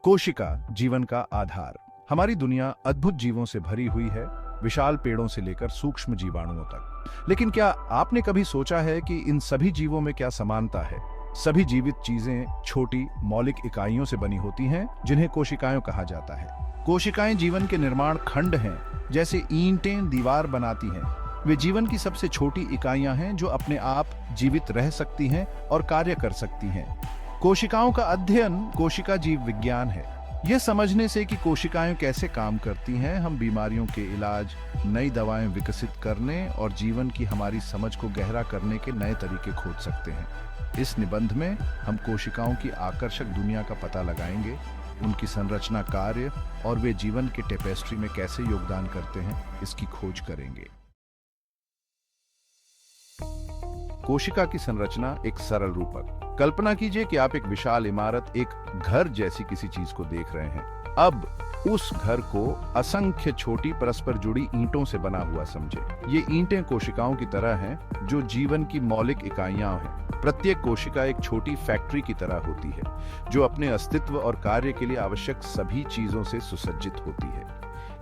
कोशिका जीवन का आधार। हमारी दुनिया अद्भुत जीवों से भरी हुई है, विशाल पेड़ों से लेकर सूक्ष्म जीवाणुओं तक। लेकिन क्या आपने कभी सोचा है कि इन सभी जीवों में क्या समानता है? सभी जीवित चीजें छोटी मौलिक इकाइयों से बनी होती हैं, जिन्हें कोशिकाएं कहा जाता है। कोशिकाएं जीवन के निर्माण खंड हैं, जैसे ईंटें दीवार बनाती हैं। वे जीवन की सबसे छोटी इकाइयां हैं जो अपने आप जीवित रह सकती हैं और कार्य कर सकती हैं। कोशिकाओं का अध्ययन कोशिका जीव विज्ञान है। यह समझने से कि कोशिकाएं कैसे काम करती हैं, हम बीमारियों के इलाज, नई दवाएं विकसित करने और जीवन की हमारी समझ को गहरा करने के नए तरीके खोज सकते हैं। इस निबंध में हम कोशिकाओं की आकर्षक दुनिया का पता लगाएंगे, उनकी संरचना, कार्य और वे जीवन के टेपेस्ट्री में कैसे योगदान करते हैं, इसकी खोज करेंगे। कोशिका की संरचना एक सरल रूपक। कल्पना कीजिए कि आप एक विशाल इमारत, एक घर जैसी किसी चीज को देख रहे हैं। अब उस घर को असंख्य छोटी परस्पर जुड़ी ईंटों से बना हुआ समझे। ये ईंटें कोशिकाओं की तरह हैं, जो जीवन की मौलिक इकाइयां हैं। प्रत्येक कोशिका एक छोटी फैक्ट्री की तरह होती है, जो अपने अस्तित्व और कार्य के लिए आवश्यक सभी चीजों से सुसज्जित होती है।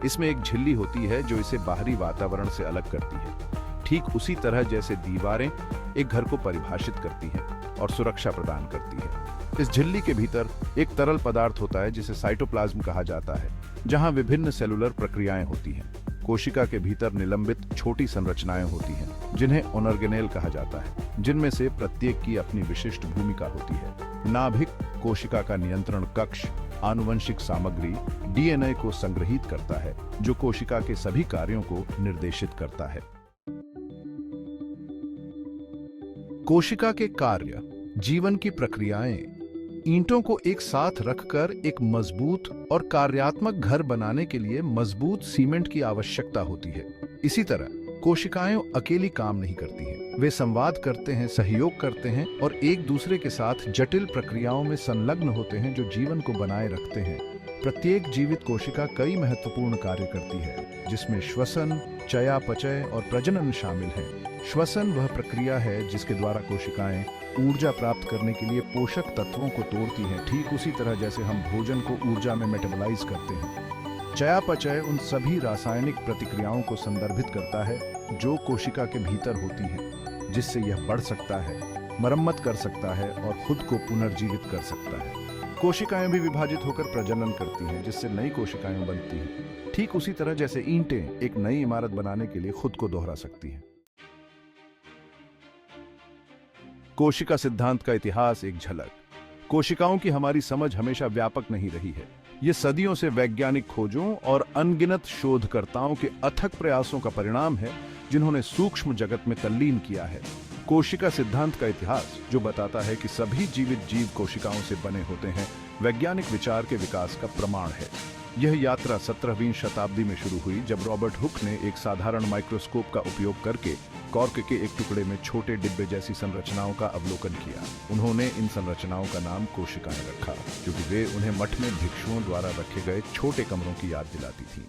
इसमें एक झिल्ली होती है जो इसे बाहरी वातावरण से अलग करती है, ठीक उसी तरह जैसे दीवारें एक घर को परिभाषित करती हैं और सुरक्षा प्रदान करती है। इस झिल्ली के भीतर एक तरल पदार्थ होता है जिसे साइटोप्लाज्म कहा जाता है, जहां विभिन्न सेलुलर प्रक्रियाएं होती हैं। कोशिका के भीतर निलंबित छोटी संरचनाएं होती हैं, जिन्हें ऑर्गेनेल कहा जाता है, जिनमें से प्रत्येक की अपनी विशिष्ट भूमिका होती है। नाभिक कोशिका का नियंत्रण कक्ष आनुवंशिक सामग्री डीएनए को संग्रहित करता है, जो कोशिका के सभी कार्यों को निर्देशित करता है। कोशिका के कार्य, जीवन की प्रक्रियाएं। ईंटों को एक साथ रखकर एक मजबूत और कार्यात्मक घर बनाने के लिए मजबूत सीमेंट की आवश्यकता होती है। इसी तरह कोशिकाएं अकेली काम नहीं करती हैं। वे संवाद करते हैं, सहयोग करते हैं और एक दूसरे के साथ जटिल प्रक्रियाओं में संलग्न होते हैं, जो जीवन को बनाए रखते हैं। प्रत्येक जीवित कोशिका कई महत्वपूर्ण कार्य करती है, जिसमें श्वसन, चयापचय और प्रजनन शामिल है। श्वसन वह प्रक्रिया है जिसके द्वारा कोशिकाएं ऊर्जा प्राप्त करने के लिए पोषक तत्वों को तोड़ती हैं, ठीक उसी तरह जैसे हम भोजन को ऊर्जा में मेटाबॉलाइज करते हैं। चयापचय उन सभी रासायनिक प्रतिक्रियाओं को संदर्भित करता है जो कोशिका के भीतर होती हैं, जिससे यह बढ़ सकता है, मरम्मत कर सकता है और खुद को पुनर्जीवित कर सकता है। कोशिकाएं भी विभाजित होकर प्रजनन करती हैं, जिससे नई कोशिकाएं बनती हैं, ठीक उसी तरह जैसे ईंटें एक नई इमारत बनाने के लिए खुद को दोहरा सकती हैं। कोशिका सिद्धांत का इतिहास एक झलक। कोशिकाओं की हमारी समझ हमेशा व्यापक नहीं रही है। ये सदियों से वैज्ञानिक खोजों और अनगिनत शोधकर्ताओं के अथक प्रयासों का परिणाम है, जिन्होंने सूक्ष्म जगत में तल्लीन किया है। कोशिका सिद्धांत का इतिहास, जो बताता है कि सभी जीवित जीव कोशिकाओं से बने होते हैं, वैज्ञानिक विचार के विकास का प्रमाण है। यह यात्रा 17वीं शताब्दी में शुरू हुई, जब रॉबर्ट हुक ने एक साधारण माइक्रोस्कोप का उपयोग करके कॉर्क के एक टुकड़े में छोटे डिब्बे जैसी संरचनाओं का अवलोकन किया। उन्होंने इन संरचनाओं का नाम कोशिकाएं रखा, क्योंकि वे उन्हें मठ में भिक्षुओं द्वारा रखे गए छोटे कमरों की याद दिलाती थीं।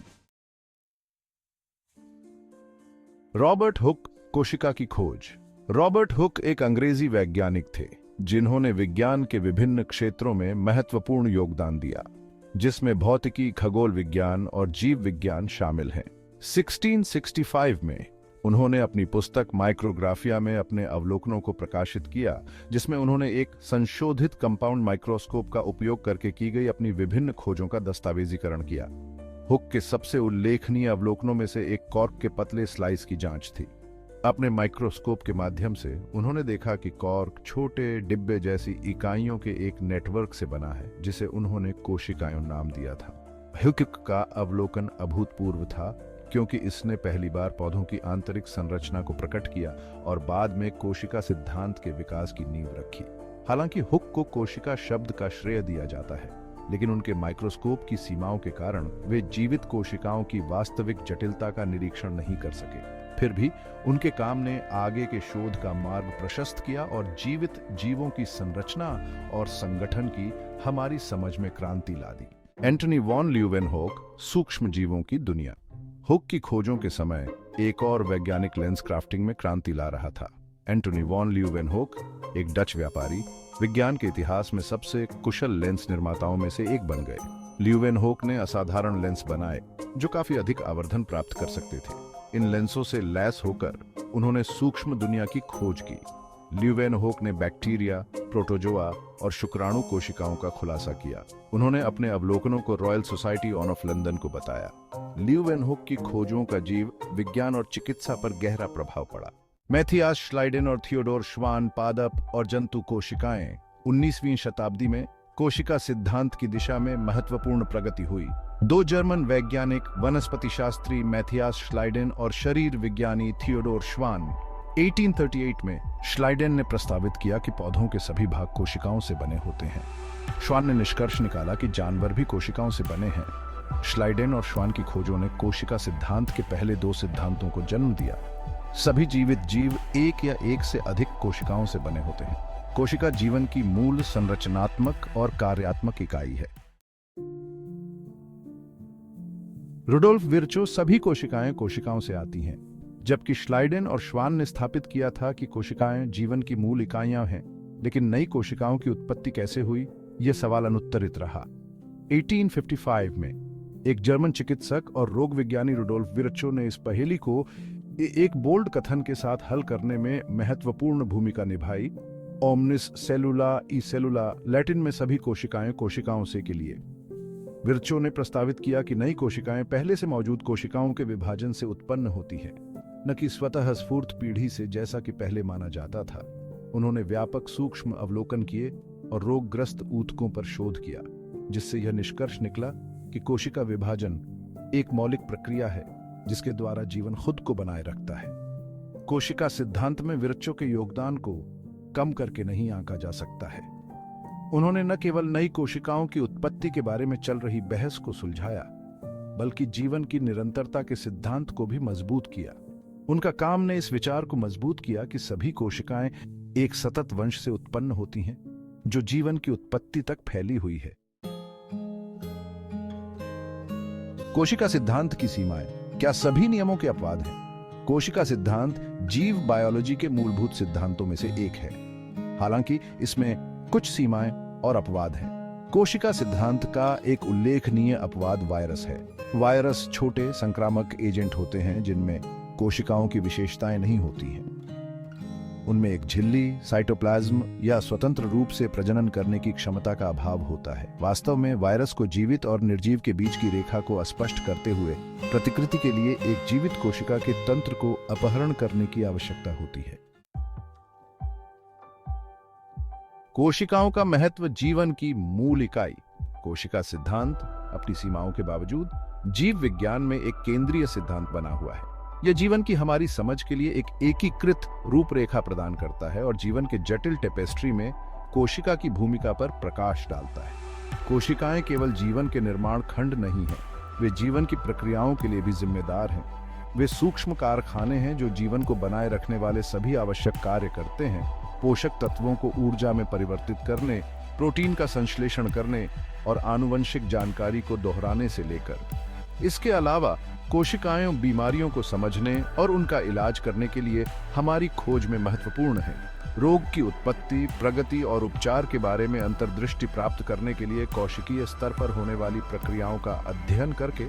रॉबर्ट हुक, कोशिका की खोज। रॉबर्ट हुक एक अंग्रेजी वैज्ञानिक थे, जिन्होंने विज्ञान के विभिन्न क्षेत्रों में महत्वपूर्ण योगदान दिया, जिसमें भौतिकी, खगोल विज्ञान और जीव विज्ञान शामिल हैं। 1665 में उन्होंने अपनी पुस्तक माइक्रोग्राफिया में अपने अवलोकनों को प्रकाशित किया, जिसमें उन्होंने एक संशोधित कंपाउंड माइक्रोस्कोप का उपयोग करके की गई अपनी विभिन्न खोजों का दस्तावेजीकरण किया। हुक के सबसे उल्लेखनीय अवलोकनों में से एक कॉर्क के पतले स्लाइस की जांच थी। अपने माइक्रोस्कोप के माध्यम से उन्होंने देखा कि कॉर्क छोटे डिब्बे जैसी इकाइयों के एक नेटवर्क से बना है, जिसे उन्होंने कोशिकाएं नाम दिया था। हुक का अवलोकन अभूतपूर्व था, क्योंकि इसने पहली बार पौधों की आंतरिक संरचना को प्रकट किया और बाद में कोशिका सिद्धांत के विकास की नींव रखी। हालांकि हुक को कोशिका शब्द का श्रेय दिया जाता है, लेकिन उनके माइक्रोस्कोप की सीमाओं के कारण वे जीवित कोशिकाओं की वास्तविक जटिलता का निरीक्षण नहीं कर सके। फिर भी उनके काम ने आगे के शोध का मार्ग प्रशस्त किया और जीवित जीवों की संरचना और संगठन की हमारी समझ में क्रांति ला दी। एंटनी वॉन ल्यूवेनहोक, सूक्ष्म जीवों की दुनिया। हुक की खोजों के समय एक और वैज्ञानिक लेंस क्राफ्टिंग में क्रांति ला रहा था। एंटनी वॉन ल्यूवेनहोक एक डच व्यापारी विज्ञान के इतिहास में सबसे कुशल लेंस निर्माताओं में से एक बन गए। ल्यूवेनहोक ने असाधारण लेंस बनाए जो काफी अधिक आवर्धन प्राप्त कर सकते थे। इन लेंसों से लैस होकर उन्होंने सूक्ष्म दुनिया की खोज की। ल्यूवेनहोक ने बैक्टीरिया, प्रोटोजोआ और शुक्राणु कोशिकाओं का खुलासा किया। उन्होंने अपने अवलोकनों को रॉयल सोसाइटी ऑफ लंदन को बताया। ल्यूवेनहोक की खोजों का जीव विज्ञान और चिकित्सा पर गहरा प्रभाव पड़ा। मैथियास श्लाइडेन और थियोडोर श्वान पादप और जंतु कोशिकाएं 19वीं शताब्दी में कोशिका सिद्धांत की दिशा में महत्वपूर्ण प्रगति हुई। दो जर्मन वैज्ञानिक वनस्पति शास्त्री मैथियास श्लाइडेन और शरीर विज्ञानी थियोडोर श्वान 1838 में श्लाइडेन ने प्रस्तावित किया कि पौधों के सभी भाग कोशिकाओं से बने होते हैं। श्वान ने निष्कर्ष निकाला कि जानवर भी कोशिकाओं से बने हैं। श्लाइडेन और श्वान की खोजों ने कोशिका सिद्धांत के पहले दो सिद्धांतों को जन्म दिया। सभी जीवित जीव एक या एक से अधिक कोशिकाओं से बने होते हैं। कोशिका जीवन की मूल संरचनात्मक और कार्यात्मक इकाई है। रुडोल्फ विर्चो सभी कोशिकाएं कोशिकाओं से आती हैं, जबकि श्लाइडेन और श्वान ने स्थापित किया था कि कोशिकाएं जीवन की मूल इकाइयां हैं। लेकिन नई कोशिकाओं की उत्पत्ति कैसे हुई, यह सवाल अनुत्तरित रहा। 1855 में एक जर्मन चिकित्सक और रोग विज्ञानी रुडोल्फ विर्चो ने इस पहेली को एक बोल्ड कथन के साथ हल करने में महत्वपूर्ण भूमिका निभाई। ओमनिस सेलुला ई सेलुला, लैटिन में सभी कोशिकाएं कोशिकाओं से के लिए। विर्चो ने प्रस्तावित किया कि नई कोशिकाएं पहले से मौजूद कोशिकाओं के विभाजन से उत्पन्न होती हैं, न कि स्वतः स्फूर्त पीढ़ी से जैसा कि पहले माना जाता था। उन्होंने व्यापक सूक्ष्म अवलोकन किए और रोगग्रस्त ऊतकों पर शोध किया, जिससे यह निष्कर्ष निकला कि कोशिका विभाजन एक मौलिक प्रक्रिया है जिसके द्वारा जीवन खुद को बनाए रखता है। कोशिका सिद्धांत में विर्चो के योगदान को कम करके नहीं आंका जा सकता है। उन्होंने न केवल नई कोशिकाओं की उत्पत्ति के बारे में चल रही बहस को सुलझाया, बल्कि जीवन की निरंतरता के सिद्धांत को भी मजबूत किया। उनका काम ने इस विचार को मजबूत किया कि सभी कोशिकाएं एक सतत वंश से उत्पन्न होती हैं, जो जीवन की उत्पत्ति तक फैली हुई है। कोशिका सिद्धांत की सीमाएं क्या सभी नियमों के अपवाद हैं? कोशिका सिद्धांत जीव बायोलॉजी के मूलभूत सिद्धांतों में से एक है, हालांकि इसमें कुछ सीमाएं और अपवाद हैं। कोशिका सिद्धांत का एक उल्लेखनीय अपवाद वायरस है। वायरस छोटे संक्रामक एजेंट होते हैं जिनमें कोशिकाओं की विशेषताएं नहीं होती हैं। उनमें एक झिल्ली, साइटोप्लाज्म या स्वतंत्र रूप से प्रजनन करने की क्षमता का अभाव होता है। वास्तव में वायरस को जीवित और निर्जीव के बीच की रेखा को स्पष्ट करते हुए प्रतिकृति के लिए एक जीवित कोशिका के तंत्र को अपहरण करने की आवश्यकता होती है। कोशिकाओं का महत्व जीवन की मूल इकाई। कोशिका सिद्धांत अपनी सीमाओं के बावजूद जीव विज्ञान में एक केंद्रीय सिद्धांत बना हुआ है। यह जीवन की हमारी समझ के लिए एक एकीकृत रूपरेखा प्रदान करता है और जीवन के जटिल टेपेस्ट्री में कोशिका की भूमिका पर प्रकाश डालता है। कोशिकाएं केवल जीवन के निर्माण खंड नहीं हैं, वे जीवन की प्रक्रियाओं के लिए भी जिम्मेदार हैं। वे सूक्ष्म कारखाने हैं जो जीवन को बनाए रखने वाले सभी आवश्यक कार्य करते हैं, पोषक तत्वों को ऊर्जा में परिवर्तित करने, प्रोटीन का संश्लेषण करने और आनुवंशिक जानकारी को दोहराने से लेकर। इसके अलावा कोशिकाएं बीमारियों को समझने और उनका इलाज करने के लिए हमारी खोज में महत्वपूर्ण हैं। रोग की उत्पत्ति, प्रगति और उपचार के बारे में अंतर्दृष्टि प्राप्त करने के लिए कोशिकीय स्तर पर होने वाली प्रक्रियाओं का अध्ययन करके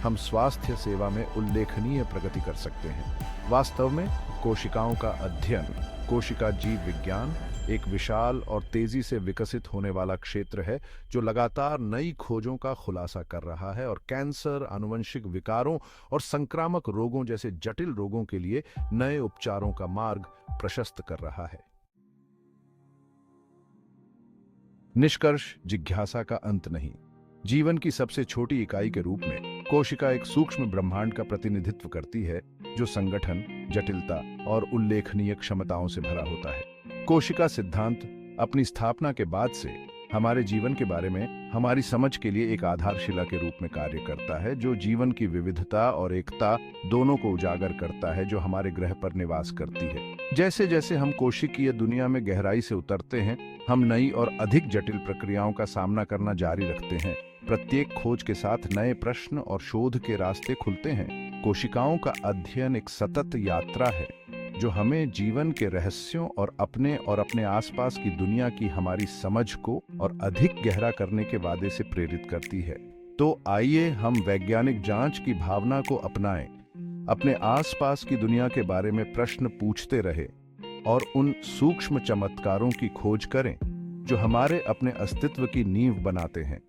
हम स्वास्थ्य सेवा में उल्लेखनीय प्रगति कर सकते हैं। वास्तव में कोशिकाओं का अध्ययन, कोशिका जीव विज्ञान एक विशाल और तेजी से विकसित होने वाला क्षेत्र है जो लगातार नई खोजों का खुलासा कर रहा है और कैंसर, आनुवंशिक विकारों और संक्रामक रोगों जैसे जटिल रोगों के लिए नए उपचारों का मार्ग प्रशस्त कर रहा है। निष्कर्ष, जिज्ञासा का अंत नहीं। जीवन की सबसे छोटी इकाई के रूप में कोशिका एक सूक्ष्म ब्रह्मांड का प्रतिनिधित्व करती है जो संगठन, जटिलता और उल्लेखनीय क्षमताओं से भरा होता है। कोशिका सिद्धांत अपनी स्थापना के बाद से हमारे जीवन के बारे में हमारी समझ के लिए एक आधारशिला के रूप में कार्य करता है, जो जीवन की विविधता और एकता दोनों को उजागर करता है जो हमारे ग्रह पर निवास करती है। जैसे जैसे हम कोशिकीय दुनिया में गहराई से उतरते हैं, हम नई और अधिक जटिल प्रक्रियाओं का सामना करना जारी रखते हैं। प्रत्येक खोज के साथ नए प्रश्न और शोध के रास्ते खुलते हैं। कोशिकाओं का अध्ययन एक सतत यात्रा है जो हमें जीवन के रहस्यों और अपने आसपास की दुनिया की हमारी समझ को और अधिक गहरा करने के वादे से प्रेरित करती है। तो आइए हम वैज्ञानिक जांच की भावना को अपनाएं, अपने आसपास की दुनिया के बारे में प्रश्न पूछते रहे और उन सूक्ष्म चमत्कारों की खोज करें जो हमारे अपने अस्तित्व की नींव बनाते हैं।